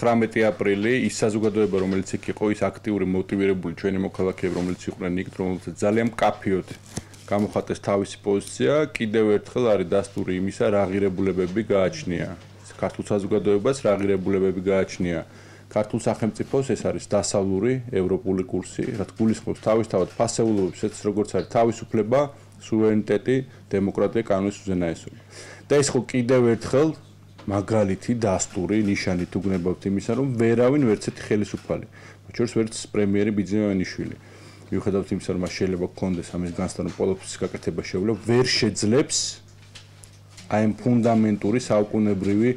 19 აპრილი ის საზოგადოება, რომელიც იქ იყო, ის აქტიური მოტივირებული ჩვენი მოქალაქეები, რომელიც იყვნენ იქ, რომელთაც ძალიან მკაფიოდ გამოხატეს თავისი პოზიცია, კიდევ ერთხელ არის დასტური იმისა, რა ღირებულებები გააჩნია ქართულ საზოგადოებას, რა ღირებულებები გააჩნია ქართულ სახელმწიფოს, ეს არის დასავლური ევროპული კურსი, რაც გულისხმობს თავისთავად ფასეულობებს, ეს როგორც არის თავისუფლება, სუვერენიტეტი, დემოკრატია, კანონის უზენაესობა. და ეს ხო კიდევ ერთხელ მაგალითი, დასტური, ნიშანი თუ გნებავთ იმისა, რომ ვერავინ ვერცეთი ხელისუფალი, მათ შორის ვერც პრემიერი ბიძინა-ივანიშვილი, მიუხედავად იმისა, რომ მას შეიძლება გქონდეს ამის განცდა, რომ პოლიტიკის გაკეთება შეუძლია, ვერ შეძლებს აი ამ ფუნდამენტური საუკუნებრივი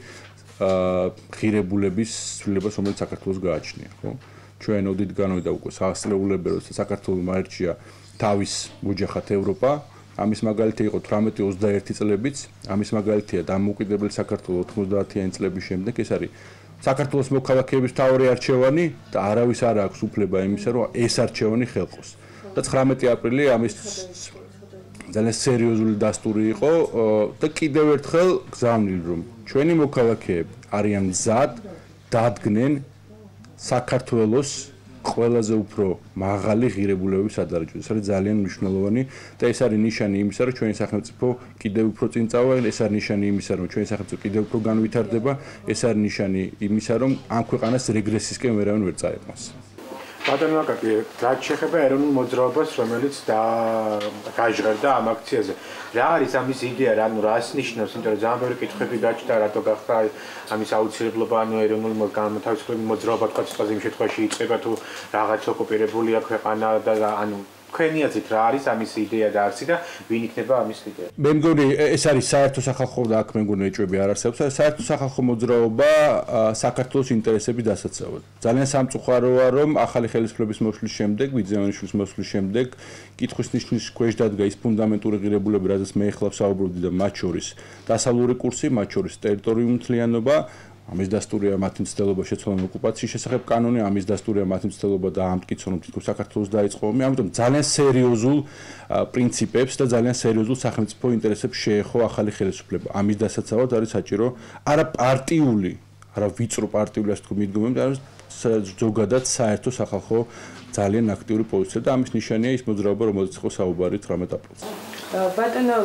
ღირებულების ცვლილებას, რომელიც საქართველოს გააჩნია, ხო? ჩვენ ოდით განვიდა უკვე სასწრებულებელს, როცა საქართველოს აერჩია თავის ოჯახად ევროპა, ამის მაგალითი იყო 18-21 წლებიც, ამის მაგალითია დამოუკიდებელი საქართველოს 90-იანი წლების შემდეგ, ეს არის საქართველოს მოქალაქეების მთავარი არჩევანი და არავის არ აქვს უფლება იმისა, რომ ეს არჩევანი ხელყოს. და 19 აპრილი ამის ძალიან სერიოზული დასტური იყო და კიდევ ერთხელ გზავნილი, რომ ჩვენი მოქალაქეები არიან მზად დადგნენ საქართველოს ყველაზე უფრო მაღალი ღირებულებების სადარაჯოდ. ეს არის ძალიან მნიშვნელოვანი და ეს არის ნიშანი იმისა, რომ ჩვენი სახელმწიფო კიდევ უფრო წინ წავა, ეს არის ნიშანი იმისა, რომ ჩვენი სახელმწიფო კიდევ უფრო განვითარდება, ეს არის ნიშანი იმისა, რომ ამ ქვეყანას რეგრესისკენ ვერავინ ვერ წაეყვანს. ბატონო აკაკი, რაც შეეხება ეროვნულ მოძრაობას, რომელიც გაჟღერდა ამ აქციაზე. რა არის ამის იდეა, რას ნიშნავს, იმიტომ რომ ძალიან ბევრი კითხვები გაჩნდა, რატო გახდა ამის აუცილებლობა, ეროვნული განმათავისუფლებელი მოძრაობა თქვა სიტყვაზე იმ შემთხვევაში იწყება თუ რაღაც ოკუპირებულია ქვეყანა და თქვენი აზრით რა არის ამის იდეა და არსი და ვინ იქნება ამის ლიდერი? მე მგონი ეს არის საერთო სახალხო და აქ მე მგონი ეჭვები არ არსებობს. საერთო სახალხო მოძრაობა საქართველოს ინტერესების დასაცავად. ძალიან სამწუხაროა, რომ ახალი ხელისუფლების მოსვლის შემდეგ, ბიძინა-ივანიშვილის მოსვლის შემდეგ, კითხვის ნიშნის ქვეშ დადგა ის ფუნდამენტური ღირებულები, რაზეც მე ახლა ვსაუბრობდი და მათ შორის დასავლური კურსი, მათ შორის ტერიტორიული მთლიანობა, ამის დასტურია მათი მცდელობა შეცვალა ოკუპაციის შესახებ კანონი, ამის დასტურია მათი მცდელობა და ამტკიცონ, რომ თითქოს საქართველოს დაიწყო ომი, ამიტომ ძალიან სერიოზულ პრინციპებს და ძალიან სერიოზულ სახელმწიფო ინტერესებს შეეხო ახალი ხელისუფლება. ამის დასაცავად არის საჭირო არა პარტიული, არა ვიწრო პარტიული ასე თქვი მიდგომები, არამედ ზოგადად საერთო სახალხო ძალიან აქტიური პოზიცია და ამის ნიშანია ის მოძრაობა, რომელიც იყო საუბარი 18 აპრილს. ბატონო,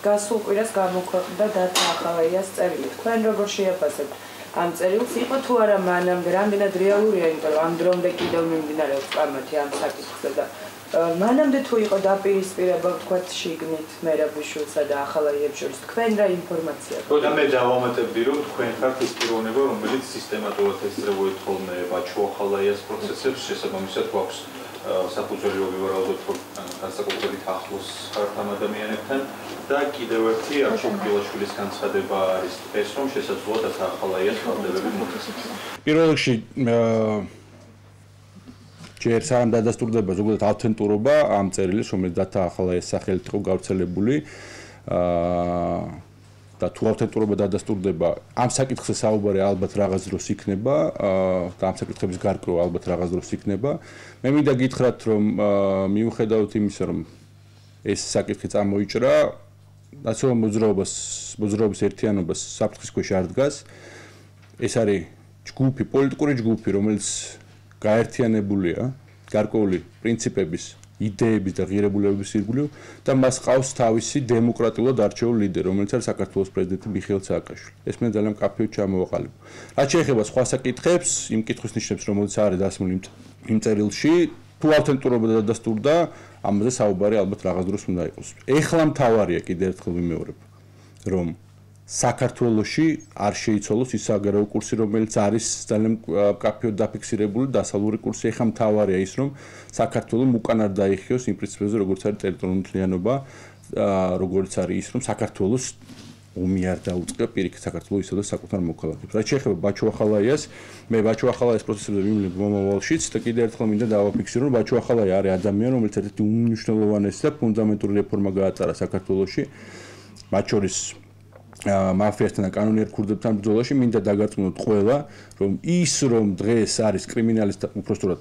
გასულ კვირას გამოქვეყნდა დათა ახალაიას წერილი. თქვენ როგორ შეაფასებთ ამ წერილს? იყო თუ არა მანამდე, რამდენად რეალურია, იმიტომ რომ ამ დრომდე კიდევ მიმდინარეობს კამათი ამ საკითხზე და მანამდე თუ იყო დაპირისპირება, ვთქვათ, შიგნით მერაბიშვილსა და ახალაიებს შორის, თქვენ რა ინფორმაცია გაქვთ? და მე დავამატებდი, რომ თქვენ ხართ ის პიროვნება, რომელიც სისტემატურად ესწრებოით ხოლმე ბაჩო ახალაიას პროცესებს, შესაბამისად გვაქვს საფუძველი ვივარაუდოთ, რომ განსაკუთრებით ახლოს ხართ ამ ადამიანებთან და კიდევ ერთი არჩილ ბილაშვილის განცხადება არის ეს, რომ შესაძლოა დათა ახალაიას ხალდებები მოხდეს. პირველ რიგში ჯერ სამ დადასტურდება ზოგადად ავთენტურობა ამ წერილის, რომელიც დათა ახალაიას სახელით იყო გავრცელებული და თუ ავთენტურობა დადასტურდება, ამ საკითხზე საუბარი ალბათ რაღაც დროს იქნება და ამ საკითხების გარკვევა ალბათ რაღაც დროს იქნება. მე მინდა გითხრათ, რომ მიუხედავად იმისა, რომ ეს საკითხი წამოიჭრა, ნაციონალურ მოძრაობის ერთიანობას საფრთხის ქვეშ არ დგას. ეს არის ჯგუფი, პოლიტიკური ჯგუფი, რომელიც გაერთიანებულია გარკვეული პრინციპების, იდეების და ღირებულებების ირგვლივ და მას ყავს თავისი დემოკრატიულად არჩეული ლიდერი, რომელიც არის საქართველოს პრეზიდენტი მიხეილ სააკაშვილი. ეს მე ძალიან მკაფიოდ ჩამოვაყალიბო. რაც შეეხება სხვა საკითხებს, იმ კითხვის ნიშნებს, რომელიც არის დასმული იმ წერილში, თუ ავთენტურობა დადასტურდა, ამაზე საუბარი ალბათ რაღაც დროს უნდა იყოს. ეხლა მთავარია კიდევ ერთხელ ვიმეორებ, რომ საქართველოში არ შეიცვალოს ის საგარეო კურსი, რომელიც არის ძალიან მკაფიოდ დაფიქსირებული დასავლური კურსი. ეხლა მთავარია ის, რომ საქართველოს უკან არ დაიხიოს იმ პრინციპებზე, როგორც არის ტერიტორიული მთლიანობა, როგორც არის ის, რომ საქართველოს ომი არ დაუწყია პირიქით საქართველოს ისედაც საკუთარ მოქალაქეებს. რაც შეეხება ბაჩო ახალაიას, მე ბაჩო ახალაიას პროცესებზე ვიმლებ მომავალშიც და კიდევ ერთხელ მინდა დავაფიქსირო, რომ ბაჩო ახალაია არის ადამიანი, რომელიც ერთ-ერთი უმნიშვნელოვანესი და ფუნდამენტური რეფორმა გაატარა საქართველოში, მათ შორის მაფიასთან და კანონიერ ქურდებთან ბრძოლაში. მინდა დაგარწმუნოთ ყველა, რომ ის, რომ დღეს არის კრიმინალისტთა, უпростоრად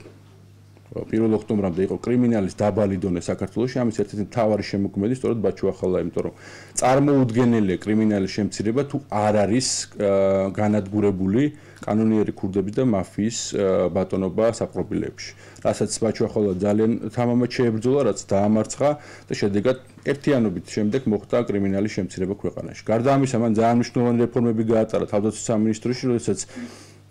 1 ოქტომბრამდე იყო კრიმინალის დაბალი დონე საქართველოში, ამის ერთ-ერთი მთავარი შემოქმედი სწორედ ბაჩუახალა, იმიტომ რომ წარმოუდგენელია კრიმინალის შემცირება თუ არ არის განადგურებული კანონიერი ქურდების და მაფიის ბატონობა საპროფილებში. რასაც ბაჩუახალა ძალიან თამამად შეებრძოლა, რაც დაამარცხა და შედეგად ერთიანობით შემდეგ მოხდა კრიმინალის შემცირება ქვეყანაში. გარდა ამისა, მან ძალიან მნიშვნელოვანი რეფორმები გაატარა თავდაცვის სამინისტროში, როდესაც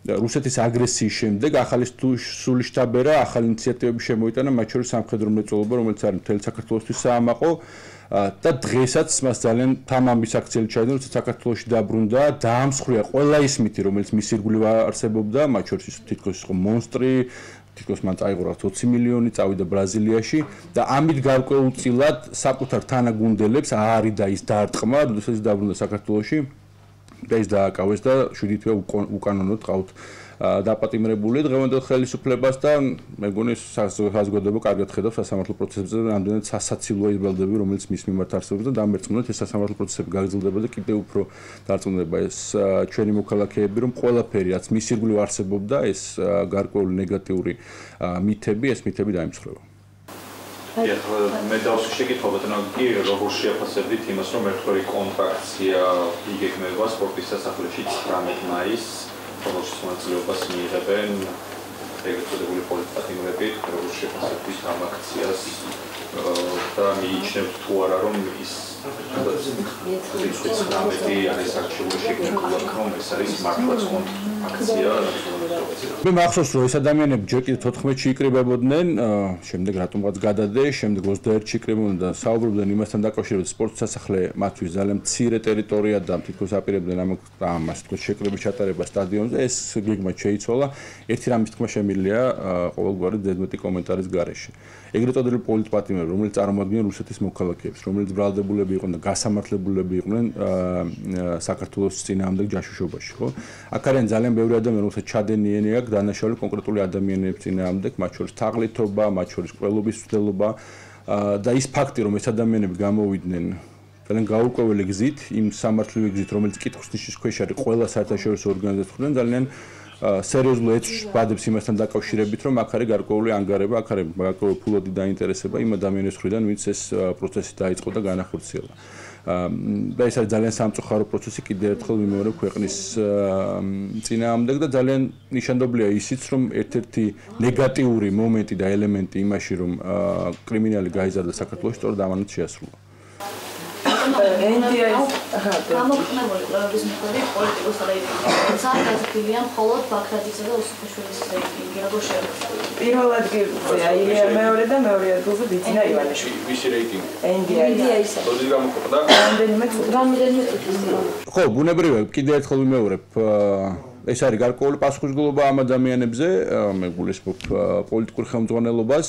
რუსეთის აგრესიის შემდეგ ახალი სული შტაბერა ახალი ინიციატივები შემოიტანა, მათ შორის სამხედრო მრეწველობა, რომელიც არის მთელი საქართველოსთვის საამაყო და დღესაც მას ძალიან თამამის აქციელი ჩაიდო, როცა საქართველოში დაბრუნდა, დაამსხვრია ყველა ის მითი, რომელიც მის ირგვლივ არსებობდა, მათ შორის თითქოს იყო მონსტრი, თითქოს მან წაიღო 20 მილიონი, წავიდა ბრაზილიაში და ამით გარკვეულწილად საკუთარ თანაგუნდელებს აარიდა ის დარტყმა, როდესაც დაბრუნდა საქართველოში და ის დააკავეს და 7 თვე უკანონოდ ყავთ დაპატიმრებული დღევანდელ ხელისუფლებას და მე მგონი საზოგადოება კარგად ხედავს სასამართლო პროცესებზე და რამდენად სასაცილოა ის ბრალდები, რომელიც მის მიმართ არსებობს და დამერწმუნდეთ ეს სასამართლო პროცესები გაგრძელდება და კიდევ უფრო დარწმუნდება ეს ჩვენი მოქალაქეები, რომ ყველაფერი რაც მის ირგვლივ არსებობდა, ეს გარკვეული ნეგატიური მითები, ეს მითები დაიმსხვრევა. მე დავსვი შეკითხვა ბატონო, როგორ შეაფასებდით იმას, რომ ერთგვარი კონტრაქცია იგეგმება სპორტის სასახლეში 19 მაისს, რომელშიც მონაწილეობას მიიღებენ ეგრეთ წოდებული პოლიტიკოსები, როგორ შეაფასებდით ამ აქციას და მიიჩნევთ თუ არა, რომ ის არის არჩეული შეკითხულად, რომ ეს არის მართლაც აქცია. მე მახსოვს, რომ ეს ადამიანები ჯერ კიდევ 14-ში იკრიბებოდნენ, შემდეგ რატომღაც გადადე, შემდეგ 21-ში იკრიბებოდნენ და საუბრობდნენ იმასთან დაკავშირებით, სპორტის სასახლე მათთვის ძალიან მცირე ტერიტორია და თითქოს აპირებდნენ ამას თქოს შეკრების ჩატარება სტადიონზე, ეს გეგმა შეიცვალა. ერთი რამის თქმა შემიძლია ყოველგვარი ზედმეტი კომენტარის გარეშე. ეგრეთ წოდებული პოლიტპატიმრები, რომელიც წარმოადგენენ რუსეთის მოქალაქეებს, რომელიც ბრალდებულები იყვნენ და გასამართლებულები იყვნენ საქართველოს წინააღმდეგ ჯაშუშობაში, ხო? აქ არიან ძალიან ბევრი ადამიანი, რომელსაც ჩადენიანი აქვს დანაშაული კონკრეტული ადამიანების წინააღმდეგ, მათ შორის თაღლითობა, მათ შორის ყველობის მცდელობა და ის ფაქტი, რომ ეს ადამიანები გამოვიდნენ ძალიან გაურკვეველი გზით, იმ სამართლივი გზით, რომელიც კითხვის ნიშნის ქვეშ არის ყველა საერთაშორისო ორგანიზაციიდან ძალიან სერიოზულ ეჭვს ბადებს იმასთან დაკავშირებით, რომ აქ არის გარკვეული ანგარება, აქ არის გარკვეული ფულადი დაინტერესება იმ ადამიანის მხრიდან, ვინც ეს პროცესი დაიწყო და განახორციელა. და ეს არის ძალიან სამწუხარო პროცესი კიდევ ერთხელ ვიმეორებ ქვეყნის წინააღმდეგ და ძალიან ნიშანდობლია ისიც, რომ ერთ-ერთი ნეგატიური მომენტი და ელემენტი იმაში, რომ კრიმინალი გაიზარდა საქართველოში, სწორედ ამანაც შეასრულა. გამოყენებული კვლევების მიხედვით პოლიტიკოსთა რეიტინგი საგაზრდილია მხოლოდ ბაქრაძისა და უსუფაშვილის რეიტინგი როგორ შეფასებთ? პირველ ადგილზე აირია მეორე და მეორე ადგილზე ბიძინა ივანიშვილი. ვისი რეიტინგი? ენდია ისა. როდის გამოხდა? რამდენიმე წუთი. ხო, ბუნებრივია, კიდევ ერთხელ ვიმეორებ, ეს არის გარკვეული პასუხისმგებლობა ამ ადამიანებზე, მე გულისხმობ პოლიტიკურ ხელმძღვანელობას,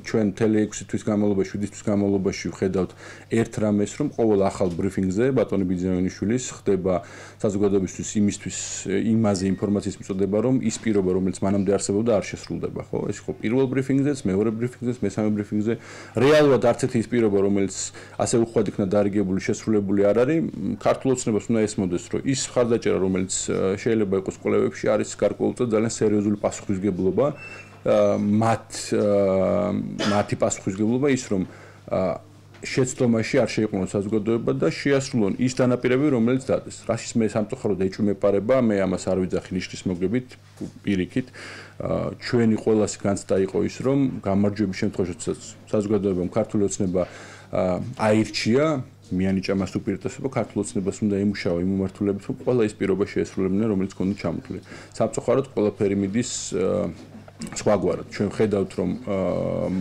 ჩვენ მთელი 6 თვის განმავლობაში, 7 თვის განმავლობაში ვხედავთ ერთ რამეს, რომ ყოველ ახალ ბრიფინგზე ბატონი ბიძინა-ივანიშვილის ხდება საზოგადოებისთვის იმაზე ინფორმაციის მიწოდება, რომ ის პირობა, რომელიც მანამდე არსებობდა, არ შესრულდება, ხო? ეს იყო პირველ ბრიფინგზეც, მეორე ბრიფინგზეც, მესამე ბრიფინგზე. რეალურად არც ერთი ის პირობა, რომელიც ასე უხვად იქნა დარიგებული, შესრულებული არ არის. ქართულ ოცნებას უნდა ესმოდეს, რომ ის მხარდაჭერა, რომელიც შეიძლება იყოს კვლევებში, არის გარკვეულწილად ძალიან სერიოზული პასუხისმგებლობა. მათი პასუხისმგებლობა ის, რომ შეცდომაში არ შეიყვანოს საზოგადოება და შეასრულონ ის დანაპირები, რომელიც დადეს. რაშიც მე სამწუხაროდ ეჭვი მეპარება, მე ამას არ ვიძახი ნიშნის მოგებით, პირიქით. ჩვენი ყველასი განცდა იყო ის, რომ გამარჯვების შემთხვევაში საზოგადოებამ ქართული ოცნება აირჩია მიანიჭა მას უპირატესობა, ქართულ ოცნებას უნდა ემუშავა იმ მიმართულებით, რომ ყველა ის პირობა შეესრულებინა, რომელიც ქონდა ჩამოთვლილი. სამწუხაროდ ყველაფერი მიდის სხვაგვარად. ჩვენ ხედავთ, რომ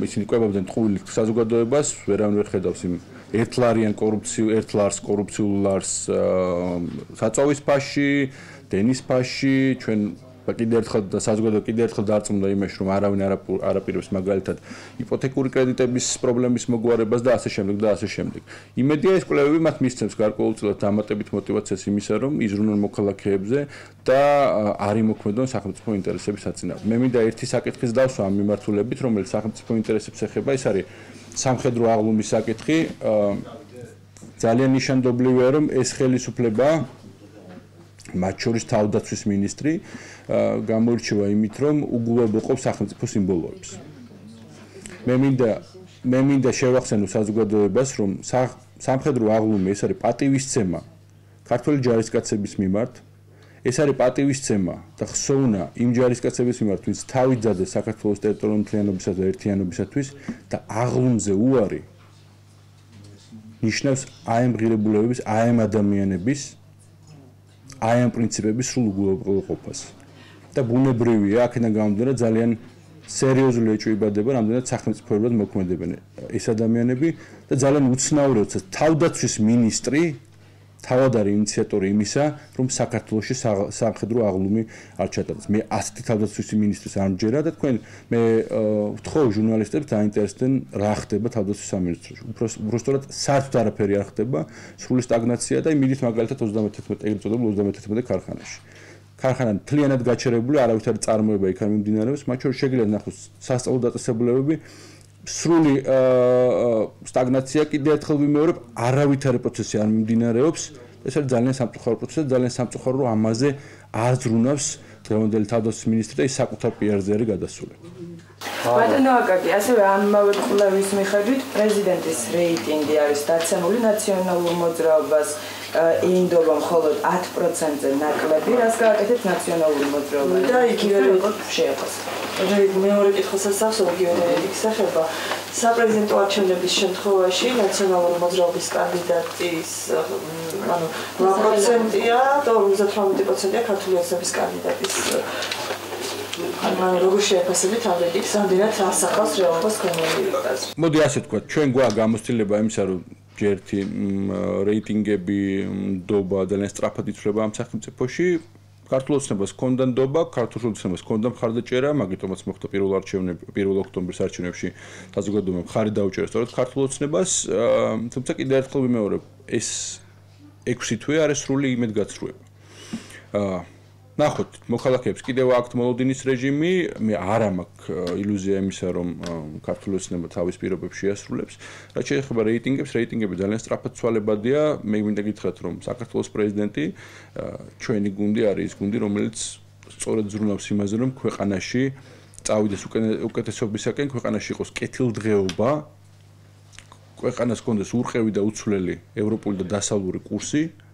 ისინი კვებავდნენ ტყუილ საზოგადოებას, ვერავინ ვერ ხედავს იმ ერთლარიან კორუფციულ ლარს საწოვის ფაში, დენის ფაში, ჩვენ კიდევ ერთხელ საზოგადოება კიდევ ერთხელ დარწმუნდა იმაში, რომ არავინ არ აპირებს მაგალითად იპოთეკური კრედიტების პრობლემის მოგვარებას და ასე შემდეგ და ასე შემდეგ. იმედია ეს კვლევები მათ მისცემს გარკვეულწილად დამატებით мотиваციას იმისა, რომ იზრუნონ მოქალაქეებზე და არ იმოქმედონ სახელმწიფო ინტერესების საწინააღმდეგოდ. მე მინდა ერთი საკითხის დავსვა ამ მიმართულებით, რომელიც სახელმწიფო ინტერესებს ეხება, ეს არის სამხედრო აღლუმის საკითხი. ძალიან ნიშანდობლივია, რომ ეს ხელისუფლება მათ შორის თავდაცვის მინისტრი გამოირჩევა იმით, რომ უგულებელყოფს სახელმწიფო სიმბოლოებს. მე მინდა შევახსენო საზოგადოებას, რომ სამხედრო აღლუმი ეს არის პატივისცემა ქართული ჯარისკაცების მიმართ. ეს არის პატივისცემა და ხსოვნა იმ ჯარისკაცების მიმართ, ვინც თავი ძადეს საქართველოს ტერიტორიული მთლიანობისა და ერთიანობისათვის და აღლუმზე უარი ნიშნავს აი ამ ღირებულებების, აი ამ ადამიანების, აი ამ პრინციპების სრულ უგულებელყოფას. და ბუნებრივია, აქედან გამომდინარე ძალიან სერიოზული ეჭვიბადება, რამდენად სახელმწიფოებად მოქმედებენ ეს ადამიანები და ძალიან უცნაური, როცა თავდაცვის მინისტრი თავად არის ინიციატორი იმისა, რომ საქართველოში სამხედრო აღლუმი არ ჩატარდეს. მე ასეთი თავდაცვის მინისტრის არ მჯერა და თქვენ მე ვთხოვ ჟურნალისტებს დაინტერესდნენ რა ხდება თავდაცვის სამინისტროში. უბრალოდ საერთოდ არაფერი არ ხდება, სრული სტაგნაცია და მიდით მაგალითად 31 ქარხანაში. ქარხანა მთლიანად გაჩერებული, არავითარი წარმოება იქ არ მიმდინარეობს, მათ შორის შეგიძლიათ ნახოს სასწავლო დაწესებულებები სრული სტაგნაცია კიდევ ერთხელ ვიმეორებ, არავითარი პროცესი არ მიმდინარეობს. ეს არის ძალიან სამწუხარო პროცესი, ძალიან სამწუხარო, რომ ამაზე არ ზრუნავს დღევანდელი თავდაცვის მინისტრი და ის საკუთარ პიარზე არის გადასული. ბატონო აკაკი, ასევე ამავე კვლევის მიხედვით პრეზიდენტის რეიტინგი არის დაცემული ნაციონალურ მოძრაობას ინდობა მხოლოდ 10%-ზე ნაკლები, რაც გააკეთეთ ნაციონალური მოძრაობა და იგივე როგორ შეაფასეთ. მეორე კითხვასაც აქვს იგივე ეხება საპრეზიდენტო არჩევნების შემთხვევაში ნაციონალური მოძრაობის კანდიდატის ანუ 8%-ია და 58%-ია ქართული ოცნების კანდიდატის ანუ როგორ შეაფასებით ამ რეგიონს, რამდენად ასახავს რეალობას კომუნიკაციას. მოდი ასე ვთქვა, ჩვენ გვაქვს გამოცდილება იმისა, რომ ერთი რეიტინგები ნდობა ძალიან სწრაფად იცვლება ამ სახელმწიფოში. ქართულ ოცნებას ჰქონდა ნდობა, ქართულ ოცნებას ჰქონდა მხარდაჭერა, მაგიტომაც მოხდა პირველ ოქტომბრის არჩევნებში საზოგადოებამ მხარი დაუჭერა სწორედ ქართულ ოცნებას, თუმცა კიდევ ერთხელ ვიმეორებ, ეს 6 თვე არის სრული იმედგაცრუება. ნახოთ, მოქალაქეებს კიდევ აქვთ მოლოდინის რეჟიმი, მე არ მაქვს ილუზია იმისა, რომ ქართული ოცნება თავის პირობებს შეასრულებს. რაც შეეხება რეიტინგებს, რეიტინგები ძალიან სწრაფად ცვალებადია. მე მინდა გითხრათ, რომ საქართველოს პრეზიდენტი ჩვენი გუნდი არის ის გუნდი, რომელიც სწორედ ზრუნავს იმაზე, რომ ქვეყანაში წავიდეს უკეთესობისაკენ, ქვეყანაში იყოს კეთილდღეობა, ქვეყანას ჰქონდეს ურყევი და უცვლელი ევროპული და დასავლური კურსი.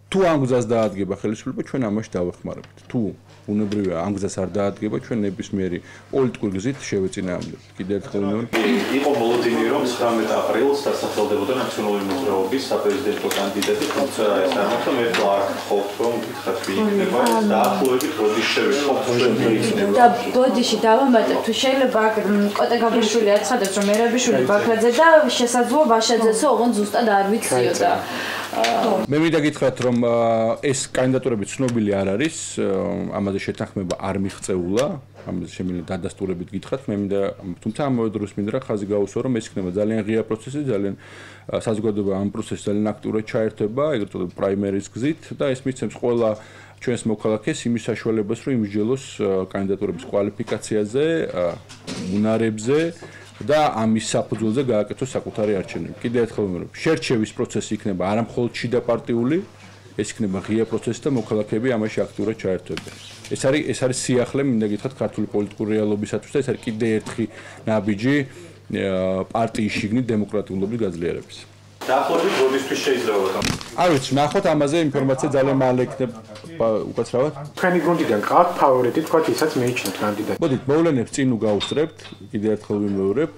თუ ამ გზას დაადგება ხელისუფლება, ჩვენ ამაში დავეხმარებთ. თუ ბუნებრივია ამ გზას არ დაადგება, ჩვენ ნებისმიერი პოლიტიკური გზით შევეწინააღმდეგებთ. კიდევ ერთხელ იყო მოლოდინი, რომ 19 აპრილს დასახელდებოდა ნაციონალური მოძრაობის საპრეზიდენტო კანდიდატი, თუმცა ეს არ მოხდა. მე არ ხოვთ, რომ გითხრათ ვინ იქნება და დაახლოებით როდის შევეცვალთ ჩვენ რეიტინგებს. და ბოდიში დავამატებ, თუ შეიძლება კოტე გაბიშვილი აცხადებს, რომ მერაბიშვილი ბაქრაძე და შესაძლოა ვაშაძესო, ოღონდ ზუსტად არ ვიციოდა. მე მინდა გითხრათ, რომ ეს კანდიდატურები ცნობილი არ არის, ამაზე შეთანხმება არ მიღწეულა, ამაზე შემიძლია დადასტურებით გითხრათ, მე მინდა, თუმცა ამავე დროს მინდა რა ხაზი გაუსვა, რომ ეს იქნება ძალიან ღია პროცესი, ძალიან საზოგადოება ამ პროცესში ძალიან აქტიურად ჩაერთვება, ეგრეთ წოდებული პრაიმერის გზით და ეს მისცემს ყველა ჩვენს მოქალაქეს იმის საშუალებას, რომ იმსჯელოს კანდიდატურების კვალიფიკაციაზე, უნარებზე და ამის საფუძველზე გააკეთოს საკუთარი არჩევნები. კიდევ ერთხელ ვიმეორებ, შერჩევის პროცესი იქნება არა მხოლოდ შიდა პარტიული, ეს იქნება ღია პროცესი და მოქალაქეები ამაში აქტიურად ჩაერთვებიან. ეს არის სიახლე, მინდა გითხრათ, ქართული პოლიტიკური რეალობისათვის და ეს არის კიდევ ერთი ნაბიჯი პარტიის შიგნით დემოკრატიულობის გაძლიერების. დაახლოებით როდისთვის შეიძლება და არ ვიცი, ნახოთ ამაზე ინფორმაცია ძალიან მალე იქნება უკაცრავად. თქვენი გუნდიდან ყავთ ფავორიტი, თქვათ ისაც მიიჩნევთ კანდიდატი. მოდით, მოვლენებს წინ უგავსწრებთ, კიდევ ერთხელ ვიმეორებ,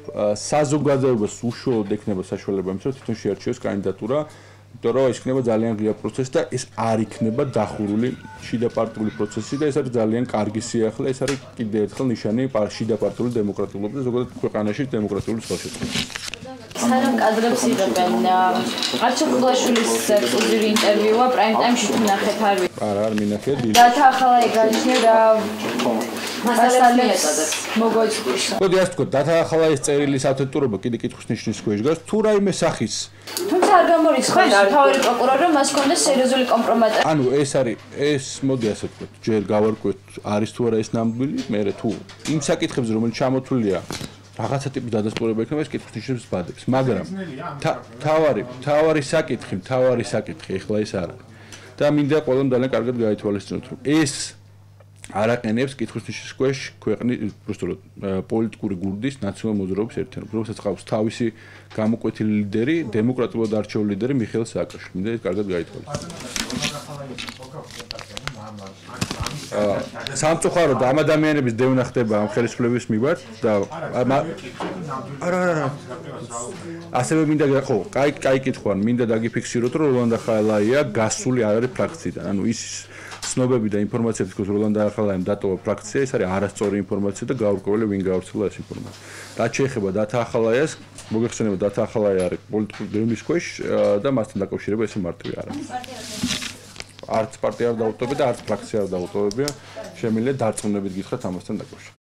საზოგადოებას უშუალოდ ექნება საშუალება იმის, რომ თვითონ შეარჩიოს კანდიდატურა, იმიტომ რომ ეს იქნება ძალიან ღია პროცესი და ეს არ იქნება დახურული შიდა პარტიული პროცესი და ეს არის ძალიან კარგი სიახლე, ეს არის კიდევ ერთხელ ნიშანი შიდა პარტიული დემოკრატიულობის და ზოგადად ქვეყანაში დემოკრატიული ხელშეწყობის. სანამ კადრებს იღებენ არჩევლაშვილის ექსკლუზივი ინტერვიუა პრაიმ ტაიმში თუ ნახეთ არ ვიცი. არა, არ მინახეთ. დათა ახლა ეგაჩნია და მასალებს მოგოიწვის. მოდი ასე ვთქვათ, დათა ახლა ეს წერილი საავტორიტურობა კიდე კითხვის ნიშნის ქვეშ დგას, თუ რაიმე სახის. თუმცა არ გამორიცხავს თავი პროკურორი, რომ მას ჰქონდეს სერიოზული კომპრომატაცია. ანუ ეს მოდი ასე ვთქვათ, ჯერ გავარკვევთ არის თუ არა ეს ნამდვილი, მე თუ იმ საკითხებზე რომელიც ჩამოთვლილია რაღაცა ტიპის დადასტურება იქნება ეს კითხვის ნიშნებს ვადებს, მაგრამ თავარი საკითხი ეხლა ეს არის. და მინდა ყველამ ძალიან კარგად გაითვალისწინოთ, რომ ეს არაყენებს კითხვის ნიშნის ქვეშ ქვეყნის უბრალოდ პოლიტიკური გუნდის ნაციონალური მოძრაობის ერთიანობას, რომელსაც ყავს თავისი გამოკვეთილი ლიდერი, დემოკრატიულად არჩეული ლიდერი მიხეილ სააკაშვილი. მინდა ეს კარგად გაითვალისწინოთ. სამწუხაროდ ამ ადამიანების დევნა ხდება ამ ხელისუფლების მიმართ და არა ასევე მინდა ხო, კაი კითხვა, მინდა დაგიფიქსიროთ, რომ როლანდ ახალაია გასული არ არის ფრაქციიდან. ანუ ის ცნობები და ინფორმაციები, თქოს როლანდ ახალაიამ დატოვა ფრაქცია, ეს არის არასწორი ინფორმაცია და გაურკვეველი ვინ გავრცელა ეს ინფორმაცია. რაც შეეხება დათა ახალაიას, მოგეხსენება დათა ახალაია არის პოლიტიკური დევნის ქვეშ და მასთან დაკავშირება ესე მარტივი არ არის. არც პარტია არ დაუტოვებია და არც ფრაქცია არ დაუტოვებია. შემიძლია დარწმუნებით გითხრათ ამასთან დაკავშირებით.